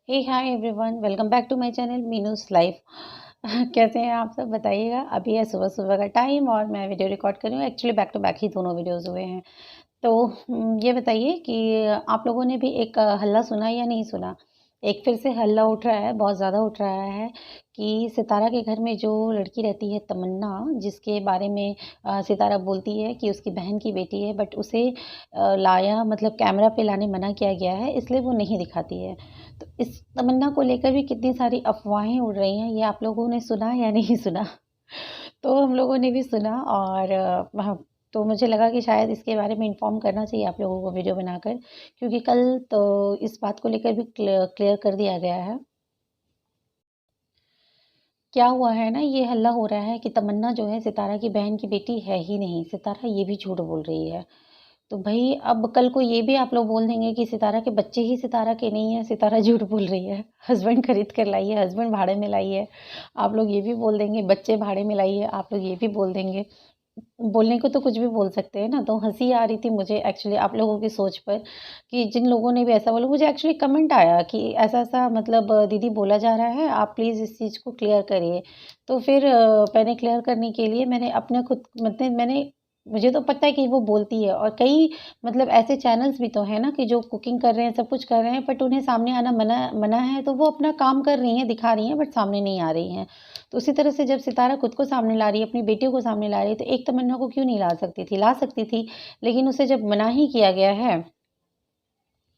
Hey hi everyone, welcome back to my channel Meenu's life. कैसे हैं आप सब बताइएगा। अभी है सुबह सुबह का टाइम और मैं वीडियो रिकॉर्ड कर रही हूँ। एक्चुअली बैक टू बैक ही दोनों वीडियोस हुए हैं। तो ये बताइए कि आप लोगों ने भी एक हल्ला सुना या नहीं सुना। एक फिर से हल्ला उठ रहा है, बहुत ज़्यादा उठ रहा है कि सितारा के घर में जो लड़की रहती है तमन्ना, जिसके बारे में सितारा बोलती है कि उसकी बहन की बेटी है, बट उसे लाया मतलब कैमरा पे लाने मना किया गया है, इसलिए वो नहीं दिखाती है। तो इस तमन्ना को लेकर भी कितनी सारी अफ़वाहें उड़ रही हैं, ये आप लोगों ने सुना या नहीं सुना? तो हम लोगों ने भी सुना और तो मुझे लगा कि शायद इसके बारे में इन्फॉर्म करना चाहिए आप लोगों को वीडियो बनाकर, क्योंकि कल तो इस बात को लेकर भी क्लियर कर दिया गया है। क्या हुआ है ना, ये हल्ला हो रहा है कि तमन्ना जो है सितारा की बहन की बेटी है ही नहीं, सितारा ये भी झूठ बोल रही है। तो भई अब कल को ये भी आप लोग बोल देंगे कि सितारा के बच्चे ही सितारा के नहीं हैं, सितारा झूठ बोल रही है, हस्बैंड खरीद कर लाई है, हस्बैंड भाड़े में लाई है। आप लोग ये भी बोल देंगे बच्चे भाड़े में लाई है, आप लोग ये भी बोल देंगे। बोलने को तो कुछ भी बोल सकते हैं ना, तो हँसी आ रही थी मुझे एक्चुअली आप लोगों की सोच पर कि जिन लोगों ने भी ऐसा बोला। मुझे एक्चुअली कमेंट आया कि ऐसा-ऐसा मतलब दीदी बोला जा रहा है, आप प्लीज़ इस चीज़ को क्लियर करिए। तो फिर मैंने क्लियर करने के लिए मैंने अपना खुद मतलब मैंने मुझे तो पता है कि वो बोलती है और कई मतलब ऐसे चैनल्स भी तो हैं ना कि जो कुकिंग कर रहे हैं, सब कुछ कर रहे हैं, बट उन्हें सामने आना मना मना है, तो वो अपना काम कर रही हैं, दिखा रही हैं, बट सामने नहीं आ रही हैं। तो उसी तरह से जब सितारा खुद को सामने ला रही है, अपनी बेटियों को सामने ला रही है, तो एक तमन्ना को क्यों नहीं ला सकती थी? ला सकती थी, लेकिन उसे जब मना ही किया गया है,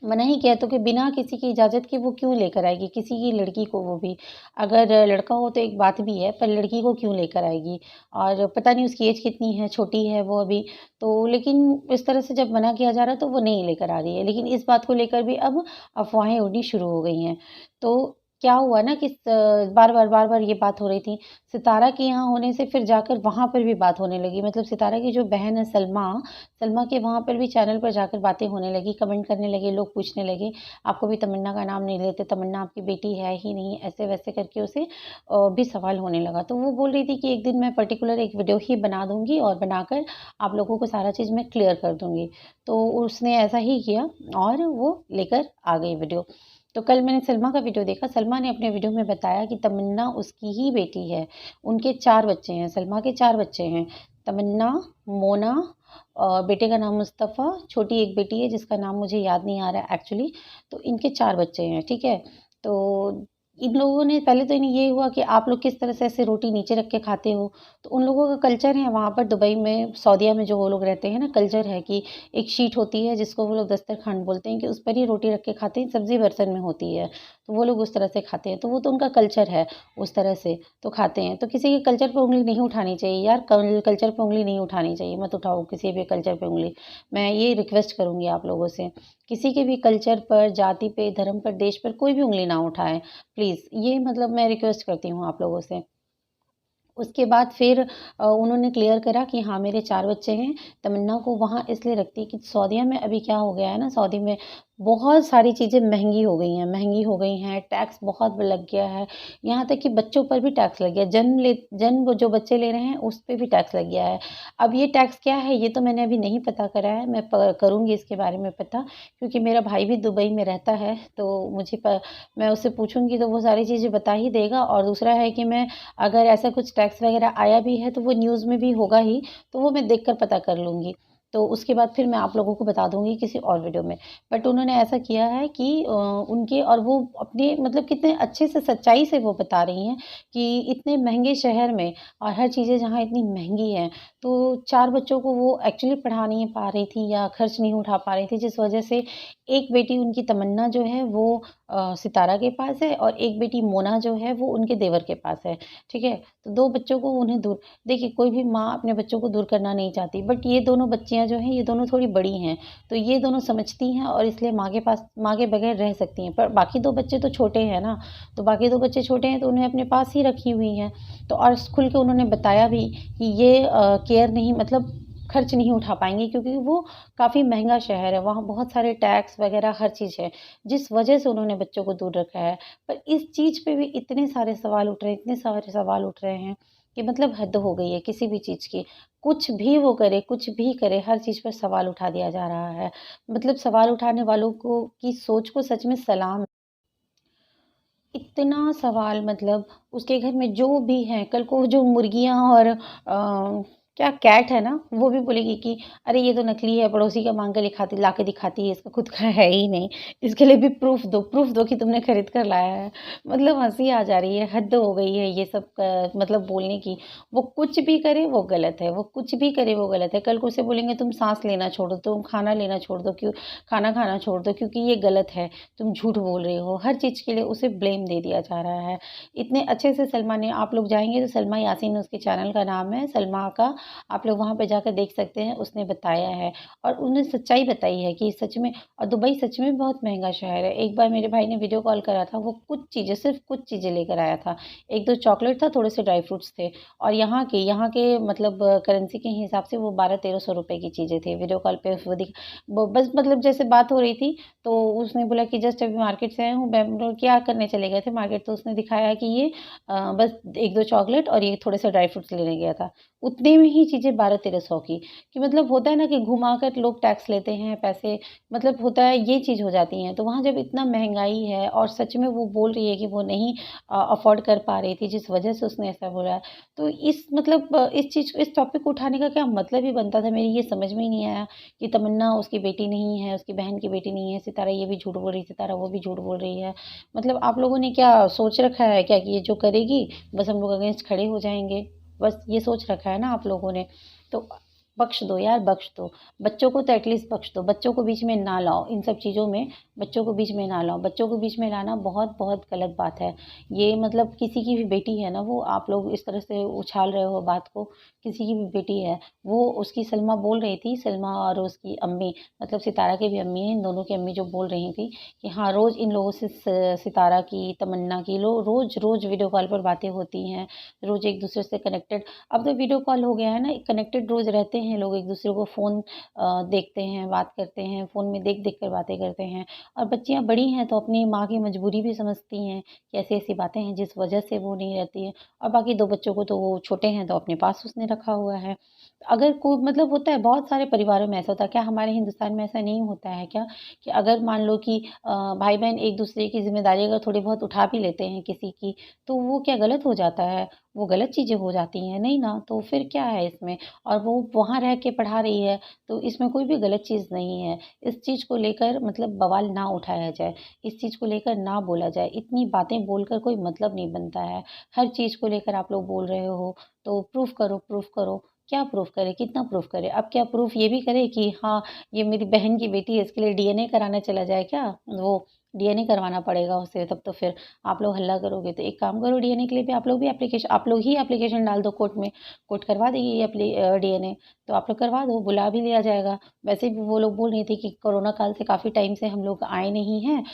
मना ही किया तो कि बिना किसी की इजाज़त के वो क्यों लेकर आएगी किसी की लड़की को, वो भी। अगर लड़का हो तो एक बात भी है, पर लड़की को क्यों लेकर आएगी? और पता नहीं उसकी एज कितनी है, छोटी है वो अभी। तो लेकिन इस तरह से जब मना किया जा रहा है, तो वो नहीं लेकर आ रही है। लेकिन इस बात को लेकर भी अब अफ़वाहें उड़नी शुरू हो गई हैं। तो क्या हुआ ना कि बार-बार ये बात हो रही थी। सितारा के यहाँ होने से फिर जाकर वहाँ पर भी बात होने लगी। मतलब सितारा की जो बहन है सलमा, सलमा के वहाँ पर भी चैनल पर जाकर बातें होने लगी, कमेंट करने लगे, लोग पूछने लगे, आपको भी तमन्ना का नाम नहीं लेते, तमन्ना आपकी बेटी है ही नहीं, ऐसे-वैसे करके उसे भी सवाल होने लगा। तो वो बोल रही थी कि एक दिन मैं पर्टिकुलर एक वीडियो ही बना दूँगी और बनाकर आप लोगों को सारा चीज़ मैं क्लियर कर दूँगी। तो उसने ऐसा ही किया और वो लेकर आ गई वीडियो। तो कल मैंने सलमा का वीडियो देखा, सलमा ने अपने वीडियो में बताया कि तमन्ना उसकी ही बेटी है। उनके 4 बच्चे हैं, सलमा के 4 बच्चे हैं। तमन्ना, मोना बेटे का नाम मुस्तफ़ा, छोटी एक बेटी है जिसका नाम मुझे याद नहीं आ रहा है एक्चुअली। तो इनके 4 बच्चे हैं, ठीक है? तो इन लोगों ने पहले तो इन्हें ये हुआ कि आप लोग किस तरह से ऐसे रोटी नीचे रख के खाते हो? तो उन लोगों का कल्चर है वहाँ पर दुबई में, सऊदीया में जो वो लोग रहते हैं ना, कल्चर है कि एक शीट होती है जिसको वो लोग दस्तरख़ान बोलते हैं कि उस पर ही रोटी रख के खाते हैं, सब्ज़ी बर्तन में होती है। तो वो लोग उस तरह से खाते हैं, तो वो तो उनका कल्चर है, उस तरह से तो खाते हैं। तो किसी के कल्चर पे उँगली नहीं उठानी चाहिए यार, कल्चर पे उँगली नहीं उठानी चाहिए, मत उठाओ किसी भी कल्चर पे उँगली। मैं ये रिक्वेस्ट करूँगी आप लोगों से, किसी के भी कल्चर पर, जाति पे, धर्म पर, देश पर कोई भी उँगली ना उठाएँ, प्लीज़। ये मतलब मैं रिक्वेस्ट करती हूँ आप लोगों से। उसके बाद फिर उन्होंने क्लियर करा कि हाँ, मेरे 4 बच्चे हैं। तमन्ना को वहाँ इसलिए रखती है कि सऊदीया में अभी क्या हो गया है ना, सऊदी में बहुत सारी चीज़ें महँगी हो गई हैं, टैक्स बहुत लग गया है। यहाँ तक कि बच्चों पर भी टैक्स लग गया है। जन्म जो बच्चे ले रहे हैं, उस पे भी टैक्स लग गया है। अब ये टैक्स क्या है, ये तो मैंने अभी नहीं पता करा है। मैं करूँगी इसके बारे में पता, क्योंकि मेरा भाई भी दुबई में रहता है, तो मैं उससे पूछूँगी तो वो सारी चीज़ें बता ही देगा। और दूसरा है कि मैं अगर ऐसा कुछ टैक्स वगैरह आया भी है तो वो न्यूज़ में भी होगा ही, तो वो मैं देखकर पता कर लूँगी। तो उसके बाद फिर मैं आप लोगों को बता दूँगी किसी और वीडियो में। बट उन्होंने ऐसा किया है कि उनके और वो अपने मतलब कितने अच्छे से सच्चाई से वो बता रही हैं कि इतने महँगे शहर में और हर चीज़ें जहाँ इतनी महँगी हैं, तो 4 बच्चों को वो एक्चुअली पढ़ा नहीं पा रही थी या खर्च नहीं उठा पा रही थी, जिस वजह से एक बेटी उनकी तमन्ना जो है वो सितारा के पास है और एक बेटी मोना जो है वो उनके देवर के पास है, ठीक है? तो 2 बच्चों को उन्हें दूर देखिए, कोई भी माँ अपने बच्चों को दूर करना नहीं चाहती, बट ये दोनों बच्चियाँ जो हैं, ये दोनों थोड़ी बड़ी हैं, तो ये दोनों समझती हैं और इसलिए माँ के बगैर रह सकती हैं। पर बाकी 2 बच्चे तो छोटे हैं ना, तो बाकी 2 बच्चे छोटे हैं तो उन्हें अपने पास ही रखी हुई हैं। तो और खुल के उन्होंने बताया भी कि ये केयर नहीं मतलब खर्च नहीं उठा पाएँगे, क्योंकि वो काफ़ी महँगा शहर है, वहाँ बहुत सारे टैक्स वगैरह हर चीज़ है, जिस वजह से उन्होंने बच्चों को दूर रखा है। पर इस चीज़ पे भी इतने सारे सवाल उठ रहे हैं, इतने सारे सवाल उठ रहे हैं कि मतलब हद हो गई है किसी भी चीज़ की। कुछ भी वो करे, कुछ भी करे, हर चीज़ पर सवाल उठा दिया जा रहा है। मतलब सवाल उठाने वालों को की सोच को सच में सलाम। इतना सवाल, मतलब उसके घर में जो भी है, कल को जो मुर्गियाँ और क्या कैट है ना, वो भी बोलेगी कि अरे ये तो नकली है, पड़ोसी का माँग के लिखाती ला के दिखाती है, इसका खुद का है ही नहीं। इसके लिए भी प्रूफ़ दो कि तुमने खरीद कर लाया है। मतलब हँसी आ जा रही है, हद हो गई है ये सब मतलब बोलने की। वो कुछ भी करे वो गलत है, वो कुछ भी करे वो गलत है। कल को उसे बोलेंगे तुम साँस लेना छोड़ दो, तुम खाना लेना छोड़ दो, खाना खाना छोड़ दो क्योंकि ये गलत है, तुम झूठ बोल रहे हो। हर चीज़ के लिए उसे ब्लेम दे दिया जा रहा है। इतने अच्छे से सलमा ने, आप लोग जाएँगे तो सलमा यासीन उसके चैनल का नाम है, सलमा का, आप लोग वहाँ पे जाकर देख सकते हैं, उसने बताया है और उन्होंने सच्चाई बताई है कि सच में, और दुबई सच में बहुत महँगा शहर है। एक बार मेरे भाई ने वीडियो कॉल करा था, वो कुछ चीज़ें, सिर्फ़ कुछ चीज़ें लेकर आया था। 1-2 चॉकलेट था, थोड़े से ड्राई फ्रूट्स थे और यहाँ के मतलब करेंसी के हिसाब से वो 1200-1300 रुपए की चीज़ें थी। वीडियो कॉल पे वो दिख ब बस मतलब जैसे बात हो रही थी, तो उसने बोला कि जस्ट अभी मार्केट से आया हूँ। मैं बोला क्या करने चले गए थे मार्केट? तो उसने दिखाया कि ये बस 1-2 चॉकलेट और ये थोड़े से ड्राई फ्रूट्स लेने गया था। उतने में ही चीज़ें 1200-1300 की, कि मतलब होता है ना कि घुमाकर लोग टैक्स लेते हैं पैसे, मतलब होता है ये चीज़ हो जाती है। तो वहाँ जब इतना महँगाई है और सच में वो बोल रही है कि वो नहीं अफ़ोर्ड कर पा रही थी, जिस वजह से उसने ऐसा बोला है। तो इस मतलब इस चीज़, इस टॉपिक को उठाने का क्या मतलब ही बनता था? मेरी ये समझ में ही नहीं आया कि तमन्ना उसकी बेटी नहीं है, उसकी बहन की बेटी नहीं है, सितारा ये भी झूठ बोल रही है, सितारा वो भी झूठ बोल रही है। मतलब आप लोगों ने क्या सोच रखा है क्या कि ये जो करेगी बस हम लोग अगेंस्ट खड़े हो जाएँगे? बस ये सोच रखा है ना आप लोगों ने। तो बख्श दो यार, बख्श दो। बच्चों को तो एटलीस्ट बख्श दो, बच्चों को बीच में ना लाओ, इन सब चीज़ों में बच्चों को बीच में ना लाओ। बच्चों को बीच में लाना बहुत-बहुत गलत बात है। ये मतलब किसी की भी बेटी है ना वो, आप लोग इस तरह से उछाल रहे हो बात को, किसी की भी बेटी है। वो उसकी सलमा बोल रही थी, सलमा और उसकी अम्मी, मतलब सितारा की भी अम्मी है, इन दोनों की अम्मी जो बोल रही थी कि हाँ, रोज़ इन लोगों से सितारा की, तमन्ना की रोज़ वीडियो कॉल पर बातें होती हैं, रोज़ एक-दूसरे से कनेक्टेड। अब तो वीडियो कॉल हो गया है ना, कनेक्टेड रोज़ रहते हैं लोग, एक-दूसरे को फ़ोन देखते हैं, बात करते हैं, फ़ोन में देख-देख कर बातें करते हैं। और बच्चियाँ बड़ी हैं तो अपनी माँ की मजबूरी भी समझती हैं कि ऐसी-ऐसी बातें हैं जिस वजह से वो नहीं रहती है। और बाकी 2 बच्चों को तो वो छोटे हैं तो अपने पास उसने रखा हुआ है। अगर को मतलब होता है बहुत सारे परिवारों में ऐसा होता है, क्या हमारे हिंदुस्तान में ऐसा नहीं होता है क्या? कि अगर मान लो कि भाई-बहन एक-दूसरे की ज़िम्मेदारी अगर थोड़ी बहुत उठा भी लेते हैं किसी की, तो वो क्या गलत हो जाता है? वो गलत चीज़ें हो जाती हैं, नहीं ना? तो फिर क्या है इसमें? और वो वहाँ रह के पढ़ा रही है, तो इसमें कोई भी गलत चीज़ नहीं है। इस चीज़ को लेकर मतलब बवाल ना उठाया जाए, इस चीज़ को लेकर ना बोला जाए, इतनी बातें बोलकर कोई मतलब नहीं बनता है। हर चीज़ को लेकर आप लोग बोल रहे हो, तो प्रूफ़ करो, प्रूफ़ करो। क्या प्रूफ़ करे? कितना प्रूफ़ करे? अब क्या प्रूफ़ ये भी करे कि हाँ, ये मेरी बहन की बेटी है, इसके लिए डीएनए कराने चला जाए क्या? वो डीएनए करवाना पड़ेगा उसे, तब तो फिर आप लोग हल्ला करोगे। तो एक काम करो, डीएनए के लिए भी आप लोग ही एप्लीकेशन डाल दो कोर्ट में, कोर्ट करवा देगी ये डीएनए, तो आप लोग करवा दो, बुला भी लिया जाएगा। वैसे भी वो लोग बोल रही थी कि कोरोना काल से काफ़ी टाइम से हम लोग आए नहीं हैं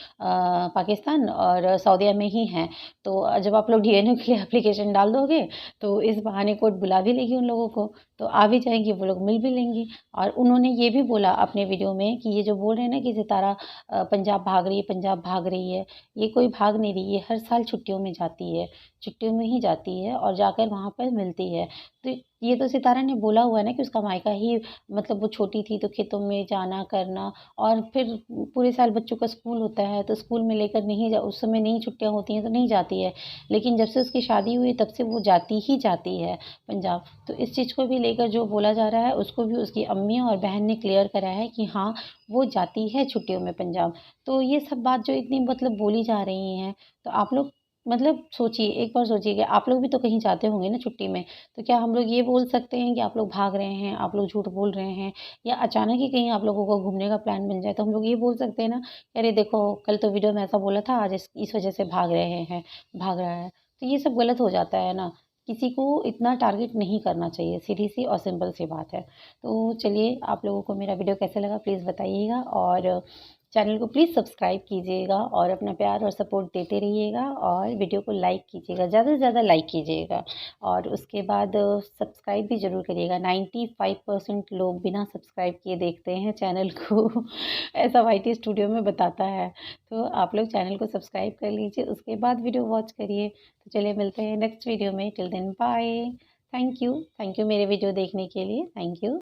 पाकिस्तान और सऊदीया में ही हैं। तो जब आप लोग डीएनए के लिए एप्लीकेशन डाल दोगे, तो इस बहाने कोर्ट बुला भी लेगी उन लोगों को, तो आ भी जाएँगी, वो लोग मिल भी लेंगी। और उन्होंने ये भी बोला अपने वीडियो में कि ये जो बोल रहे हैं ना कि सितारा पंजाब भाग रही है, पंजाब भाग रही है, ये कोई भाग नहीं रही है, हर साल छुट्टियों में जाती है, छुट्टियों में ही जाती है और जाकर वहाँ पर मिलती है। तो ये तो सितारा ने बोला हुआ है ना कि उसका मायका ही, मतलब वो छोटी थी तो खेतों में जाना करना, और फिर पूरे साल बच्चों का स्कूल होता है, तो स्कूल में लेकर नहीं जा, उस समय नहीं छुट्टियाँ होती हैं तो नहीं जाती है। लेकिन जब से उसकी शादी हुई तब से वो जाती ही जाती है पंजाब। तो इस चीज़ को भी लेकर जो बोला जा रहा है, उसको भी उसकी अम्मी और बहन ने क्लियर करा है कि हाँ, वो जाती है छुट्टियों में पंजाब। तो ये सब बात जो इतनी मतलब बोली जा रही हैं, तो आप लोग मतलब सोचिए, एक बार सोचिए कि आप लोग भी तो कहीं जाते होंगे ना छुट्टी में, तो क्या हम लोग ये बोल सकते हैं कि आप लोग भाग रहे हैं, आप लोग झूठ बोल रहे हैं? या अचानक ही कहीं आप लोगों को घूमने का प्लान बन जाए, तो हम लोग ये बोल सकते हैं ना कि अरे देखो, कल तो वीडियो में ऐसा बोला था, आज इस वजह से भाग रहे हैं, भाग रहा है। तो ये सब गलत हो जाता है ना, किसी को इतना टारगेट नहीं करना चाहिए, सीधी-सी और सिंपल सी बात है। तो चलिए, आप लोगों को मेरा वीडियो कैसा लगा प्लीज़ बताइएगा, और चैनल को प्लीज़ सब्सक्राइब कीजिएगा और अपना प्यार और सपोर्ट देते रहिएगा, और वीडियो को लाइक कीजिएगा, ज़्यादा से ज़्यादा लाइक कीजिएगा, और उसके बाद सब्सक्राइब भी ज़रूर करिएगा। 95% लोग बिना सब्सक्राइब किए देखते हैं चैनल को ऐसा वाईटी स्टूडियो में बताता है। तो आप लोग चैनल को सब्सक्राइब कर लीजिए, उसके बाद वीडियो वॉच करिए। तो चलिए मिलते हैं नेक्स्ट वीडियो में, till then bye. Thank you मेरे वीडियो देखने के लिए, थैंक यू।